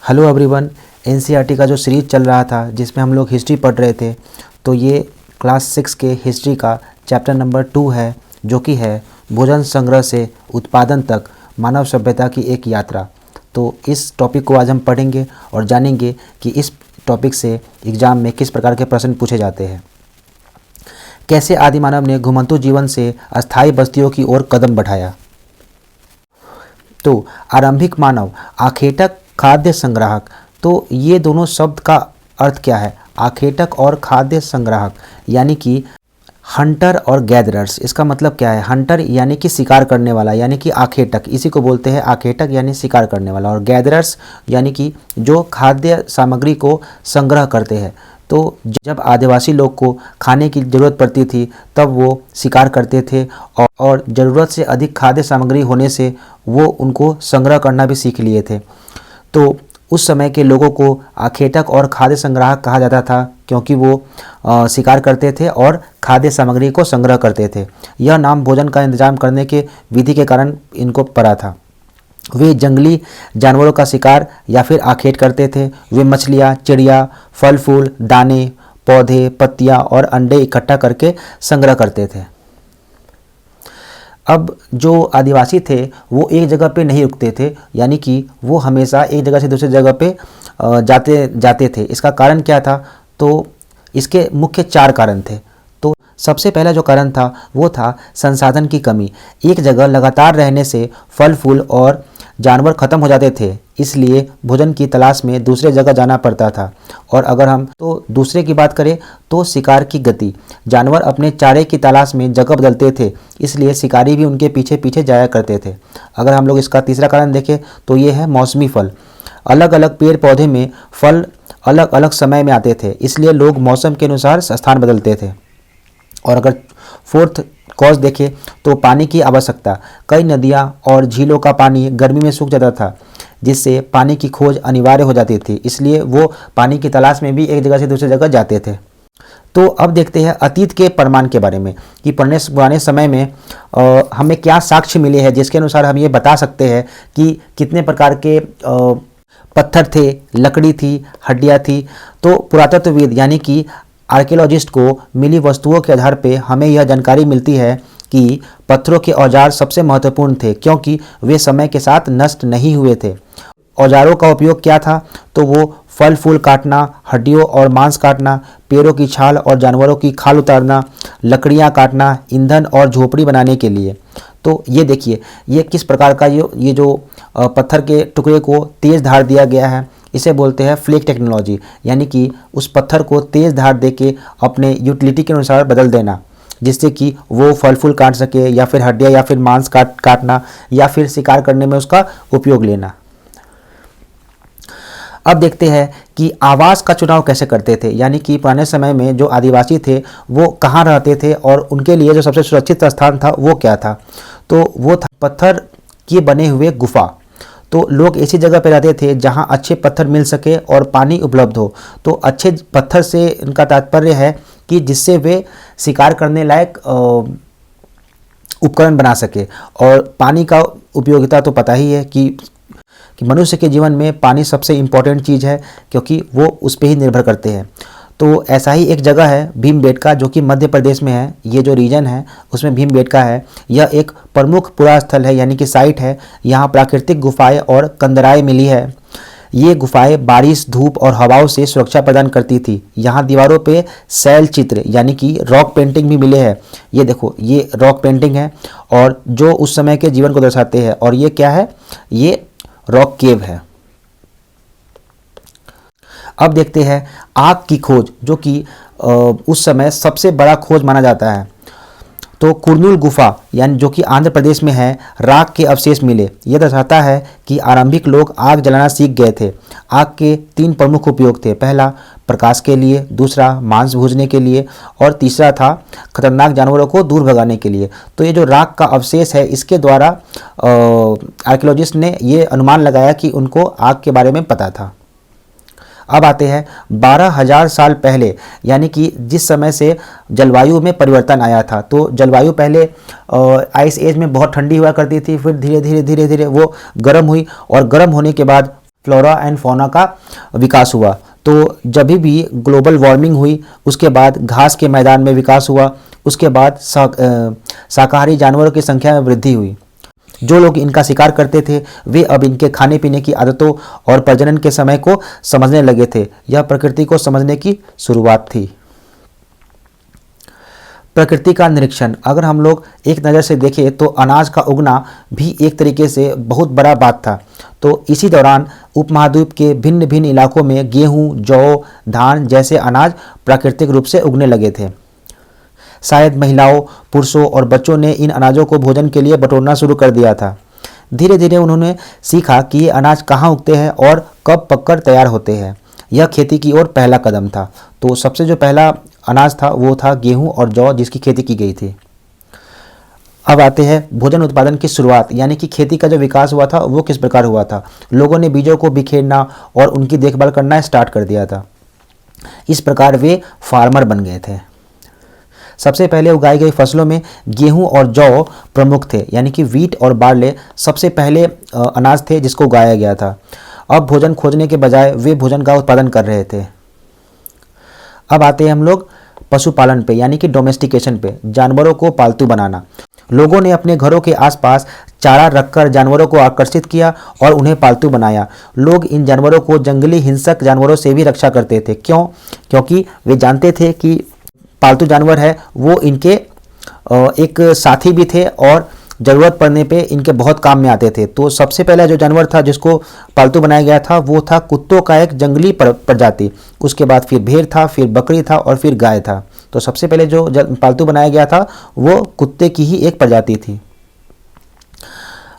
Hello everyone. NCERT का जो series चल रहा था जिसमें हम लोग हिस्ट्री पढ़ रहे थे, तो ये क्लास 6 के हिस्ट्री का चैप्टर नंबर 2 है, जो कि है भोजन संग्रह से उत्पादन तक मानव सभ्यता की एक यात्रा। तो इस टॉपिक को आज हम पढ़ेंगे और जानेंगे कि इस टॉपिक से एग्ज़ाम में किस प्रकार के प्रश्न पूछे जाते हैं। कैसे आदि मानव ने घुमंतु जीवन से अस्थायी बस्तियों की ओर कदम बढ़ाया। तो आरंभिक मानव, आखेटक, खाद्य संग्राहक। तो ये दोनों शब्द का अर्थ क्या है? आखेटक और खाद्य संग्राहक यानी कि हंटर और गैदरर्स। इसका मतलब क्या है? हंटर यानी कि शिकार करने वाला, यानी कि आखेटक, इसी को बोलते हैं आखेटक यानी शिकार करने वाला, और गैदरर्स यानी कि जो खाद्य सामग्री को संग्रह करते हैं। तो जब आदिवासी लोग को खाने की ज़रूरत पड़ती थी तब वो शिकार करते थे और ज़रूरत से अधिक खाद्य सामग्री होने से वो उनको संग्रह करना भी सीख लिए थे। तो उस समय के लोगों को आखेटक और खाद्य संग्राहक कहा जाता था, क्योंकि वो शिकार करते थे और खाद्य सामग्री को संग्रह करते थे। यह नाम भोजन का इंतजाम करने के विधि के कारण इनको पड़ा था। वे जंगली जानवरों का शिकार या फिर आखेट करते थे। वे मछलियाँ, चिड़िया, फल फूल, दाने, पौधे, पत्तियाँ और अंडे इकट्ठा करके संग्रह करते थे। अब जो आदिवासी थे वो एक जगह पे नहीं रुकते थे, यानी कि वो हमेशा एक जगह से दूसरी जगह पे जाते थे। इसका कारण क्या था? तो इसके मुख्य 4 कारण थे। तो सबसे पहला जो कारण था वो था संसाधन की कमी। एक जगह लगातार रहने से फल फूल और जानवर खत्म हो जाते थे, इसलिए भोजन की तलाश में दूसरे जगह जाना पड़ता था। और अगर हम दूसरे की बात करें तो शिकार की गति। जानवर अपने चारे की तलाश में जगह बदलते थे, इसलिए शिकारी भी उनके पीछे पीछे जाया करते थे। अगर हम लोग इसका तीसरा कारण देखें तो ये है मौसमी फल। अलग अलग पेड़ पौधे में फल अलग अलग समय में आते थे, इसलिए लोग मौसम के अनुसार स्थान बदलते थे। और अगर फोर्थ कॉज देखें तो पानी की आवश्यकता। कई नदियाँ और झीलों का पानी गर्मी में सूख जाता था, जिससे पानी की खोज अनिवार्य हो जाती थी, इसलिए वो पानी की तलाश में भी एक जगह से दूसरी जगह जाते थे। तो अब देखते हैं अतीत के प्रमाण के बारे में कि पुराने समय में हमें क्या साक्ष्य मिले हैं जिसके अनुसार हम ये बता सकते हैं कि कितने प्रकार के पत्थर थे, लकड़ी थी, हड्डियाँ थी। तो पुरातत्वविद यानी कि आर्कियोलॉजिस्ट को मिली वस्तुओं के आधार पे हमें यह जानकारी मिलती है कि पत्थरों के औजार सबसे महत्वपूर्ण थे, क्योंकि वे समय के साथ नष्ट नहीं हुए थे। औजारों का उपयोग क्या था? तो वो फल फूल काटना, हड्डियों और मांस काटना, पेड़ों की छाल और जानवरों की खाल उतारना, लकड़ियाँ काटना, ईंधन और झोपड़ी बनाने के लिए। तो ये देखिए ये किस प्रकार का ये जो पत्थर के टुकड़े को तेज धार दिया गया है, इसे बोलते हैं फ्लेक टेक्नोलॉजी, यानी कि उस पत्थर को तेज धार देके अपने यूटिलिटी के अनुसार बदल देना, जिससे कि वो फल फूल काट सके या फिर हड्डियाँ या फिर मांस काटना या फिर शिकार करने में उसका उपयोग लेना। अब देखते हैं कि आवास का चुनाव कैसे करते थे, यानी कि पुराने समय में जो आदिवासी थे वो कहाँ रहते थे और उनके लिए जो सबसे सुरक्षित स्थान था वो क्या था? तो वो था पत्थर के बने हुए गुफा। तो लोग ऐसी जगह पर रहते थे जहां अच्छे पत्थर मिल सके और पानी उपलब्ध हो। तो अच्छे पत्थर से इनका तात्पर्य है कि जिससे वे शिकार करने लायक उपकरण बना सके। और पानी का उपयोगिता तो पता ही है कि मनुष्य के जीवन में पानी सबसे इम्पोर्टेंट चीज़ है, क्योंकि वो उस पर ही निर्भर करते हैं। तो ऐसा ही एक जगह है भीमबेटका, जो कि मध्य प्रदेश में है। ये जो रीजन है उसमें भीमबेटका है। यह एक प्रमुख पुरास्थल है, यानी कि साइट है। यहाँ प्राकृतिक गुफाएं और कंदराएं मिली है। ये गुफाएं बारिश, धूप और हवाओं से सुरक्षा प्रदान करती थी। यहाँ दीवारों पे शैल चित्र यानी कि रॉक पेंटिंग भी मिले हैं। ये देखो ये रॉक पेंटिंग है और जो उस समय के जीवन को दर्शाते हैं। और ये क्या है? ये रॉक केव है। अब देखते हैं आग की खोज, जो कि उस समय सबसे बड़ा खोज माना जाता है। तो कुर्नूल गुफा यानी जो कि आंध्र प्रदेश में है, राख के अवशेष मिले। यह दर्शाता है कि आरंभिक लोग आग जलाना सीख गए थे। आग के 3 प्रमुख उपयोग थे। पहला प्रकाश के लिए, दूसरा मांस भूनने के लिए और तीसरा था खतरनाक जानवरों को दूर भगाने के लिए। तो ये जो राख का अवशेष है इसके द्वारा आर्कियोलॉजिस्ट ने ये अनुमान लगाया कि उनको आग के बारे में पता था। अब आते हैं 12,000 साल पहले, यानी कि जिस समय से जलवायु में परिवर्तन आया था। तो जलवायु पहले आइस एज में बहुत ठंडी हुआ करती थी, फिर धीरे धीरे वो गर्म हुई और गर्म होने के बाद फ्लोरा एंड फौना का विकास हुआ। तो जब भी ग्लोबल वार्मिंग हुई उसके बाद घास के मैदान में विकास हुआ, उसके बाद शाकाहारी जानवरों की संख्या में वृद्धि हुई। जो लोग इनका शिकार करते थे वे अब इनके खाने पीने की आदतों और प्रजनन के समय को समझने लगे थे। यह प्रकृति को समझने की शुरुआत थी। प्रकृति का निरीक्षण, अगर हम लोग एक नज़र से देखें तो अनाज का उगना भी एक तरीके से बहुत बड़ा बात था। तो इसी दौरान उपमहाद्वीप के भिन्न भिन्न इलाकों में गेहूं, जौ, धान जैसे अनाज प्राकृतिक रूप से उगने लगे थे। शायद महिलाओं, पुरुषों और बच्चों ने इन अनाजों को भोजन के लिए बटोरना शुरू कर दिया था। धीरे धीरे उन्होंने सीखा कि ये अनाज कहाँ उगते हैं और कब पककर तैयार होते हैं। यह खेती की ओर पहला कदम था। तो सबसे जो पहला अनाज था वो था गेहूं और जौ, जिसकी खेती की गई थी। अब आते हैं भोजन उत्पादन की शुरुआत, यानी कि खेती का जो विकास हुआ था वो किस प्रकार हुआ था। लोगों ने बीजों को बिखेरना और उनकी देखभाल करना स्टार्ट कर दिया था। इस प्रकार वे फार्मर बन गए थे। सबसे पहले उगाई गई फसलों में गेहूं और जौ प्रमुख थे, यानी कि वीट और बार्ले सबसे पहले अनाज थे जिसको उगाया गया था। अब भोजन खोजने के बजाय वे भोजन का उत्पादन कर रहे थे। अब आते हैं हम लोग पशुपालन पे, यानी कि डोमेस्टिकेशन पे, जानवरों को पालतू बनाना। लोगों ने अपने घरों के आसपास चारा रखकर जानवरों को आकर्षित किया और उन्हें पालतू बनाया। लोग इन जानवरों को जंगली हिंसक जानवरों से भी रक्षा करते थे। क्यों? क्योंकि वे जानते थे कि पालतू जानवर है वो इनके एक साथी भी थे और ज़रूरत पड़ने पे इनके बहुत काम में आते थे। तो सबसे पहला जो जानवर था जिसको पालतू बनाया गया था वो था कुत्तों का एक जंगली प्रजाति। उसके बाद फिर भेड़ था, फिर बकरी था और फिर गाय था। तो सबसे पहले जो पालतू बनाया गया था वो कुत्ते की ही एक प्रजाति थी।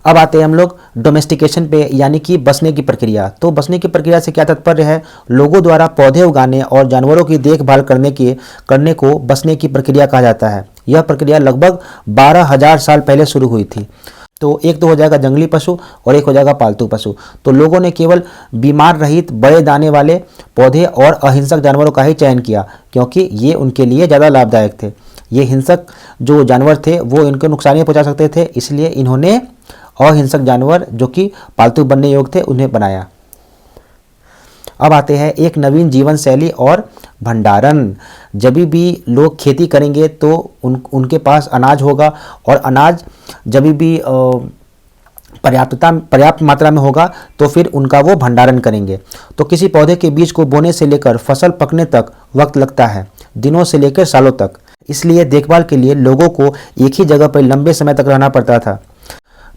अब आते हैं हम लोग डोमेस्टिकेशन पे, यानी कि बसने की प्रक्रिया। तो बसने की प्रक्रिया से क्या तात्पर्य है? लोगों द्वारा पौधे उगाने और जानवरों की देखभाल करने को बसने की प्रक्रिया कहा जाता है। यह प्रक्रिया लगभग 12,000 साल पहले शुरू हुई थी। तो एक तो हो जाएगा जंगली पशु और एक हो जाएगा पालतू पशु। तो लोगों ने केवल बीमार रहित बड़े दाने वाले पौधे और अहिंसक जानवरों का ही चयन किया, क्योंकि ये उनके लिए ज़्यादा लाभदायक थे। ये हिंसक जो जानवर थे वो इनको नुकसान पहुंचा सकते थे, इसलिए इन्होंने अहिंसक जानवर जो कि पालतू बनने योग्य थे उन्हें बनाया। अब आते हैं एक नवीन जीवन शैली और भंडारण। जब भी लोग खेती करेंगे तो उनके पास अनाज होगा और अनाज जब भी पर्याप्त मात्रा में होगा तो फिर उनका वो भंडारण करेंगे। तो किसी पौधे के बीज को बोने से लेकर फसल पकने तक वक्त लगता है, दिनों से लेकर सालों तक। इसलिए देखभाल के लिए लोगों को एक ही जगह पर लंबे समय तक रहना पड़ता था।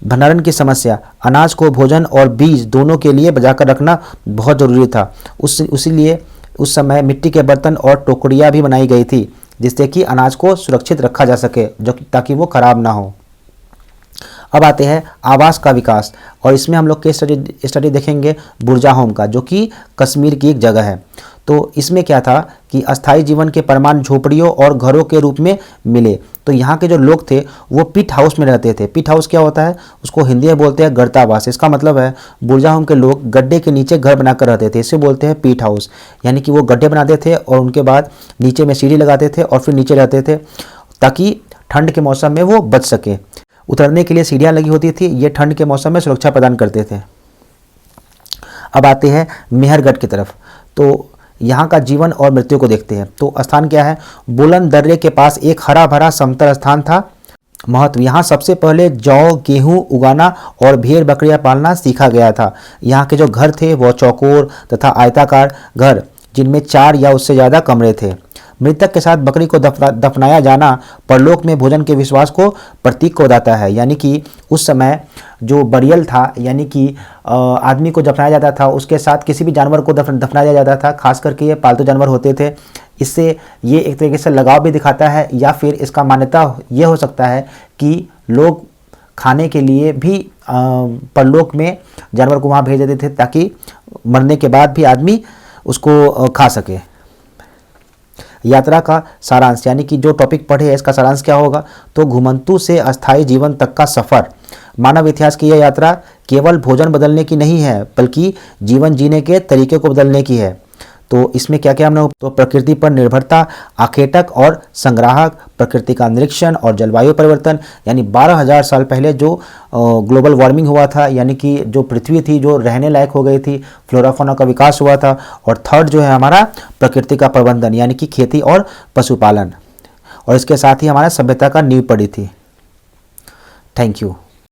भंडारण की समस्या, अनाज को भोजन और बीज दोनों के लिए बचाकर रखना बहुत ज़रूरी था। इसीलिए उस समय मिट्टी के बर्तन और टोकरियाँ भी बनाई गई थी जिससे कि अनाज को सुरक्षित रखा जा सके, ताकि वो खराब ना हो। अब आते हैं आवास का विकास, और इसमें हम लोग केस स्टडी देखेंगे बुर्जाहोम का, जो कि कश्मीर की एक जगह है। तो इसमें क्या था कि अस्थायी जीवन के प्रमाण झोपड़ियों और घरों के रूप में मिले। तो यहाँ के जो लोग थे वो पिट हाउस में रहते थे। पिट हाउस क्या होता है? उसको हिंदी में बोलते हैं गर्तावास। इसका मतलब है बुर्जाहोम के लोग गड्ढे के नीचे घर बनाकर रहते थे, इसे बोलते हैं पिट हाउस। यानी कि वो गड्ढे बनाते थे और उनके बाद नीचे में सीढ़ी लगाते थे और फिर नीचे रहते थे, ताकि ठंड के मौसम में वो बच सके। उतरने के लिए सीढ़ियाँ लगी होती थी, ये ठंड के मौसम में सुरक्षा प्रदान करते थे। अब आते हैं मेहरगढ़ की तरफ। तो यहाँ का जीवन और मृत्यु को देखते हैं। तो स्थान क्या है? बुलंद दर्रे के पास एक हरा भरा समतल स्थान था। महत्व, यहाँ सबसे पहले जौ गेहूँ उगाना और भेड़ बकरियाँ पालना सीखा गया था। यहाँ के जो घर थे वो चौकोर तथा आयताकार घर, जिनमें 4 या उससे ज़्यादा कमरे थे। मृतक के साथ बकरी को दफनाया जाना परलोक में भोजन के विश्वास को प्रतीक को बताता है। यानी कि उस समय जो बरियल था, यानी कि आदमी को दफनाया जाता था, उसके साथ किसी भी जानवर को दफनाया जाता था, खास करके ये पालतू जानवर होते थे। इससे ये एक तरीके से लगाव भी दिखाता है, या फिर इसका मान्यता ये हो सकता है कि लोग खाने के लिए भी परलोक में जानवर को वहाँ भेज देते थे, ताकि मरने के बाद भी आदमी उसको खा सके। यात्रा का सारांश, यानी कि जो टॉपिक पढ़े है इसका सारांश क्या होगा? तो घुमंतु से अस्थायी जीवन तक का सफ़र। मानव इतिहास की यह यात्रा केवल भोजन बदलने की नहीं है, बल्कि जीवन जीने के तरीके को बदलने की है। तो इसमें क्या क्या हमने, तो प्रकृति पर निर्भरता, आखेटक और संग्राहक, प्रकृति का निरीक्षण और जलवायु परिवर्तन, यानी 12,000 साल पहले जो ग्लोबल वार्मिंग हुआ था, यानी कि जो पृथ्वी थी जो रहने लायक हो गई थी, फ्लोरा फौना का विकास हुआ था। और थर्ड जो है हमारा प्रकृति का प्रबंधन, यानी कि खेती और पशुपालन, और इसके साथ ही हमारा सभ्यता का नींव पड़ी थी। Thank you.